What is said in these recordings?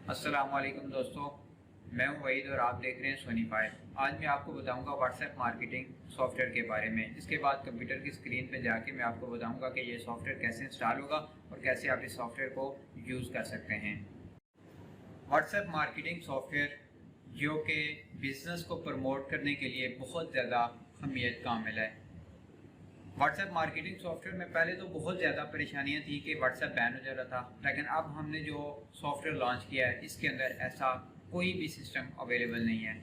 अस्सलामुअलैकुम दोस्तों, मैं हूं वहीद और आप देख रहे हैं सोनी फाइव। आज मैं आपको बताऊंगा व्हाट्सएप मार्केटिंग सॉफ्टवेयर के बारे में। इसके बाद कंप्यूटर की स्क्रीन पे जाके मैं आपको बताऊंगा कि ये सॉफ्टवेयर कैसे इंस्टॉल होगा और कैसे आप इस सॉफ्टवेयर को यूज़ कर सकते हैं। व्हाट्सएप मार्केटिंग सॉफ्टवेयर जो कि बिज़नेस को प्रमोट करने के लिए बहुत ज़्यादा अहमियत का हामिल है। व्हाट्सएप मार्केटिंग सॉफ्टवेयर में पहले तो बहुत ज़्यादा परेशानियां थी कि व्हाट्सएप बैन हो जा रहा था, लेकिन अब हमने जो सॉफ्टवेयर लॉन्च किया है इसके अंदर ऐसा कोई भी सिस्टम अवेलेबल नहीं है।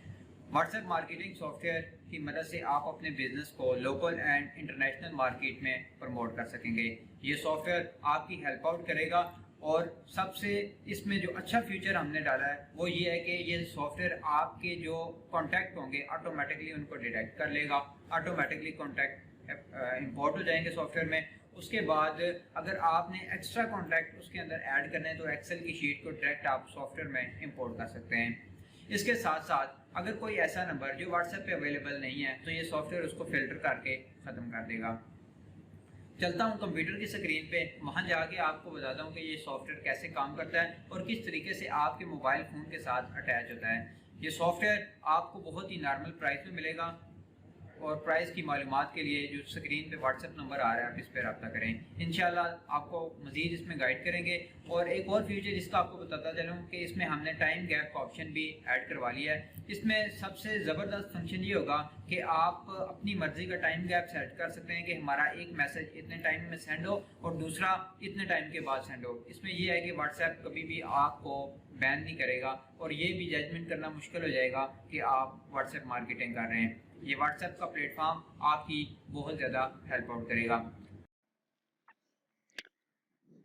व्हाट्सएप मार्केटिंग सॉफ्टवेयर की मदद से आप अपने बिजनेस को लोकल एंड इंटरनेशनल मार्केट में प्रमोट कर सकेंगे। ये सॉफ्टवेयर आपकी हेल्प आउट करेगा और सबसे इसमें जो अच्छा फीचर हमने डाला है वो ये है कि ये सॉफ्टवेयर आपके जो कॉन्टैक्ट होंगे ऑटोमेटिकली उनको डिटेक्ट कर लेगा। ऑटोमेटिकली कॉन्टैक्ट इंपोर्ट हो जाएंगे सॉफ्टवेयर में। उसके बाद अगर आपने एक्स्ट्रा कॉन्टैक्ट उसके अंदर ऐड करने हैं तो एक्सेल की शीट को डायरेक्ट आप सॉफ्टवेयर में इंपोर्ट कर सकते हैं। इसके साथ साथ अगर कोई ऐसा नंबर जो व्हाट्सएप पे अवेलेबल नहीं है तो ये सॉफ्टवेयर उसको फिल्टर करके ख़त्म कर देगा। चलता हूँ कंप्यूटर की स्क्रीन पे, वहाँ जाके आपको बताता हूँ कि ये सॉफ्टवेयर कैसे काम करता है और किस तरीके से आपके मोबाइल फ़ोन के साथ अटैच होता है। ये सॉफ्टवेयर आपको बहुत ही नॉर्मल प्राइस में मिलेगा और प्राइस की मालूमात के लिए जो स्क्रीन पे व्हाट्सएप नंबर आ रहा है आप इस पर रब्ता करें। इंशाल्लाह आपको मजीद इसमें गाइड करेंगे। और एक और फीचर जिसका आपको बताता चलूँ कि इसमें हमने टाइम गैप का ऑप्शन भी ऐड करवा लिया है। इसमें सबसे ज़बरदस्त फंक्शन ये होगा कि आप अपनी मर्जी का टाइम गैप सेट कर सकते हैं कि हमारा एक मैसेज इतने टाइम में सेंड हो और दूसरा इतने टाइम के बाद सेंड हो। इसमें यह है कि व्हाट्सएप कभी भी आपको बैन नहीं करेगा और ये भी जजमेंट करना मुश्किल हो जाएगा कि आप व्हाट्सएप मार्केटिंग कर रहे हैं। ये व्हाट्सएप का प्लेटफॉर्म आपकी बहुत ज़्यादा हेल्प आउट करेगा।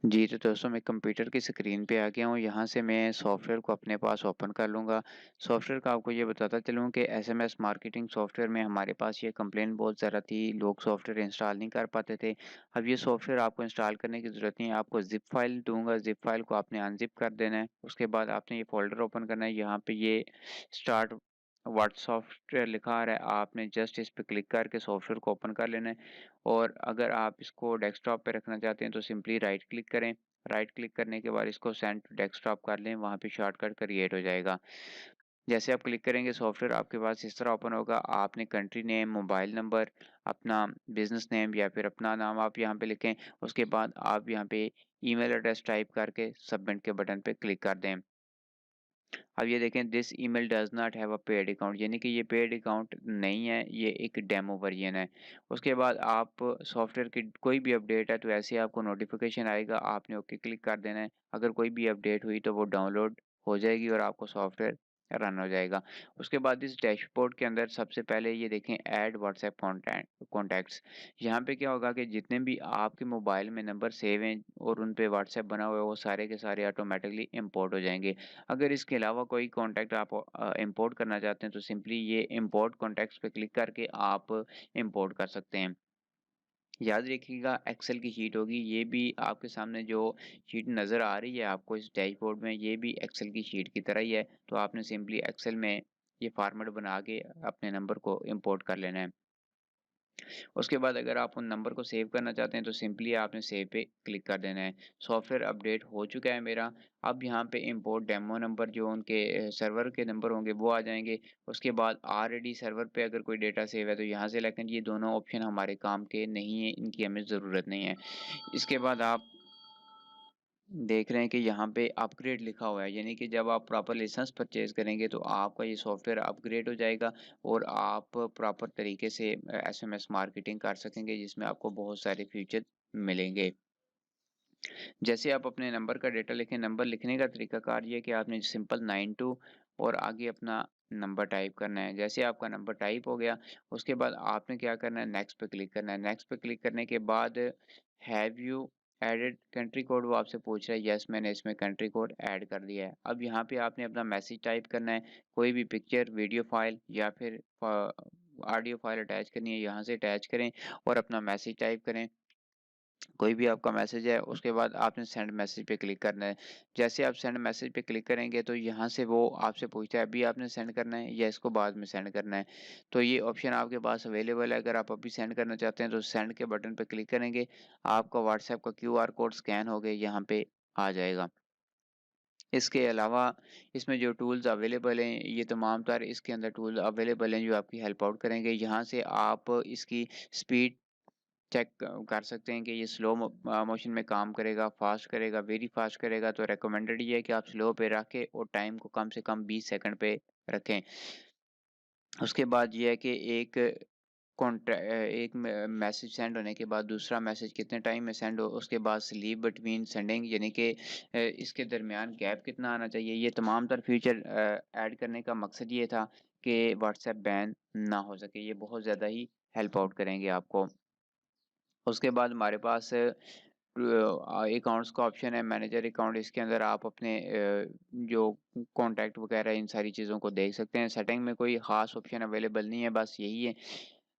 जी, तो दोस्तों मैं कंप्यूटर की स्क्रीन पे आ गया हूँ। यहाँ से मैं सॉफ्टवेयर को अपने पास ओपन कर लूँगा। सॉफ्टवेयर का आपको ये बताता चलूँ कि एसएमएस मार्केटिंग सॉफ्टवेयर में हमारे पास ये कंप्लेंट बहुत ज़्यादा थी, लोग सॉफ्टवेयर इंस्टॉल नहीं कर पाते थे। अब ये सॉफ्टवेयर आपको इंस्टॉल करने की ज़रूरत नहीं है, आपको ज़िप फाइल दूँगा, ज़िप फाइल को आपने अनज़िप कर देना है। उसके बाद आपने ये फ़ोल्डर ओपन करना है, यहाँ पे ये स्टार्ट व्हाट सॉफ्टवेयर लिखा आ रहा है, आपने जस्ट इस पे क्लिक करके सॉफ्टवेयर को ओपन कर लेना है। और अगर आप इसको डेस्कटॉप पे रखना चाहते हैं तो सिंपली राइट क्लिक करें। राइट क्लिक करने के बाद इसको सेंड टू डेस्कटॉप कर लें, वहाँ पे शॉर्टकट क्रिएट हो जाएगा। जैसे आप क्लिक करेंगे सॉफ्टवेयर आपके पास इस तरह ओपन होगा। आपने कंट्री नेम, मोबाइल नंबर, अपना बिज़नेस नेम या फिर अपना नाम आप यहाँ पे लिखें। उसके बाद आप यहाँ पे ईमेल एड्रेस टाइप करके सबमिट के बटन पे क्लिक कर दें। अब ये देखें this email does not have a paid account, यानी कि ये पेड अकाउंट नहीं है, ये एक डेमो वर्ज़न है। उसके बाद आप सॉफ्टवेयर की कोई भी अपडेट है तो ऐसे ही आपको नोटिफ़िकेशन आएगा, आपने ओके क्लिक कर देना है। अगर कोई भी अपडेट हुई तो वो डाउनलोड हो जाएगी और आपको सॉफ्टवेयर रन हो जाएगा। उसके बाद इस डैशबोर्ड के अंदर सबसे पहले ये देखें ऐड व्हाट्सएप कॉन्टैक्ट्स। यहाँ पे क्या होगा कि जितने भी आपके मोबाइल में नंबर सेव हैं और उन पे व्हाट्सएप बना हुआ है वो सारे के सारे ऑटोमेटिकली इम्पोर्ट हो जाएँगे। अगर इसके अलावा कोई कॉन्टैक्ट आप इंपोर्ट करना चाहते हैं तो सिंपली ये इंपोर्ट कॉन्टैक्ट्स पे क्लिक करके आप इंपोर्ट कर सकते हैं। याद रखिएगा एक्सेल की शीट होगी, ये भी आपके सामने जो शीट नज़र आ रही है आपको इस डैशबोर्ड में, ये भी एक्सेल की शीट की तरह ही है। तो आपने सिंपली एक्सेल में ये फॉर्मेट बना के अपने नंबर को इंपोर्ट कर लेना है। उसके बाद अगर आप उन नंबर को सेव करना चाहते हैं तो सिंपली आपने सेव पे क्लिक कर देना है। सॉफ्टवेयर अपडेट हो चुका है मेरा। अब यहाँ पे इंपोर्ट डेमो नंबर जो उनके सर्वर के नंबर होंगे वो आ जाएँगे। उसके बाद ऑलरेडी सर्वर पे अगर कोई डेटा सेव है तो यहाँ से, लेकिन ये दोनों ऑप्शन हमारे काम के नहीं है, इनकी हमें ज़रूरत नहीं है। इसके बाद आप देख रहे हैं कि यहाँ पे अपग्रेड लिखा हुआ है, यानी कि जब आप प्रॉपर लाइसेंस परचेज़ करेंगे तो आपका ये सॉफ्टवेयर अपग्रेड हो जाएगा और आप प्रॉपर तरीके से एसएमएस मार्केटिंग कर सकेंगे जिसमें आपको बहुत सारे फीचर मिलेंगे। जैसे आप अपने नंबर का डेटा लिखें, नंबर लिखने का तरीकाकार ये है कि आपने सिंपल 92 और आगे अपना नंबर टाइप करना है। जैसे आपका नंबर टाइप हो गया, उसके बाद आपने क्या करना है, नेक्स्ट पे क्लिक करना है। नेक्स्ट पे क्लिक करने के बाद have you added country code, वो आपसे पूछ रहा है, यस मैंने इसमें कंट्री कोड ऐड कर दिया है। अब यहाँ पे आपने अपना मैसेज टाइप करना है, कोई भी पिक्चर, वीडियो फाइल या फिर ऑडियो फाइल अटैच करनी है, यहाँ से अटैच करें और अपना मैसेज टाइप करें। कोई भी आपका मैसेज है, उसके बाद आपने सेंड मैसेज पे क्लिक करना है। जैसे आप सेंड मैसेज पे क्लिक करेंगे तो यहाँ से वो आपसे पूछता है अभी आपने सेंड करना है या इसको बाद में सेंड करना है। तो ये ऑप्शन आपके पास अवेलेबल है, अगर आप अभी सेंड करना चाहते हैं तो सेंड के बटन पे क्लिक करेंगे, आपका व्हाट्सएप का क्यूआर कोड स्कैन हो के यहाँ पे आ जाएगा। इसके अलावा इसमें जो टूल्स अवेलेबल हैं, ये तमाम तर इसके अंदर टूल अवेलेबल हैं जो आपकी हेल्प आउट करेंगे। यहाँ से आप इसकी स्पीड चेक कर सकते हैं कि ये स्लो मोशन में काम करेगा, फ़ास्ट करेगा, वेरी फ़ास्ट करेगा। तो रिकमेंडेड ये है कि आप स्लो पे रखें और टाइम को कम से कम 20 सेकंड पे रखें। उसके बाद ये है कि एक मैसेज सेंड होने के बाद दूसरा मैसेज कितने टाइम में सेंड हो, उसके बाद स्लीप बिटवीन सेंडिंग यानी कि इसके दरमियान गैप कितना आना चाहिए। ये तमाम तर फीचर ऐड करने का मकसद ये था कि व्हाट्सएप बैन ना हो सके। ये बहुत ज़्यादा ही हेल्प आउट करेंगे आपको। उसके बाद हमारे पास अकाउंट्स का ऑप्शन है, मैनेजर अकाउंट। इसके अंदर आप अपने जो कॉन्टैक्ट वगैरह इन सारी चीज़ों को देख सकते हैं। सेटिंग में कोई ख़ास ऑप्शन अवेलेबल नहीं है, बस यही है।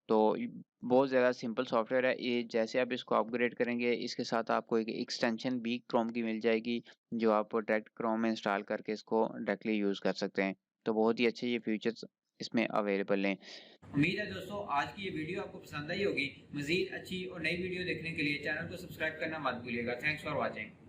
तो बहुत ज़्यादा सिंपल सॉफ्टवेयर है ये। जैसे आप इसको अपग्रेड करेंगे, इसके साथ आपको एक एक्सटेंशन भी क्रोम की मिल जाएगी, जो आप डायरेक्ट क्रोम में इंस्टॉल करके इसको डायरेक्टली यूज़ कर सकते हैं। तो बहुत ही अच्छे ये फीचर्स इसमें अवेलेबल हैं। उम्मीद है दोस्तों आज की ये वीडियो आपको पसंद आई होगी। मजीद अच्छी और नई वीडियो देखने के लिए चैनल को सब्सक्राइब करना मत भूलिएगा। Thanks for watching.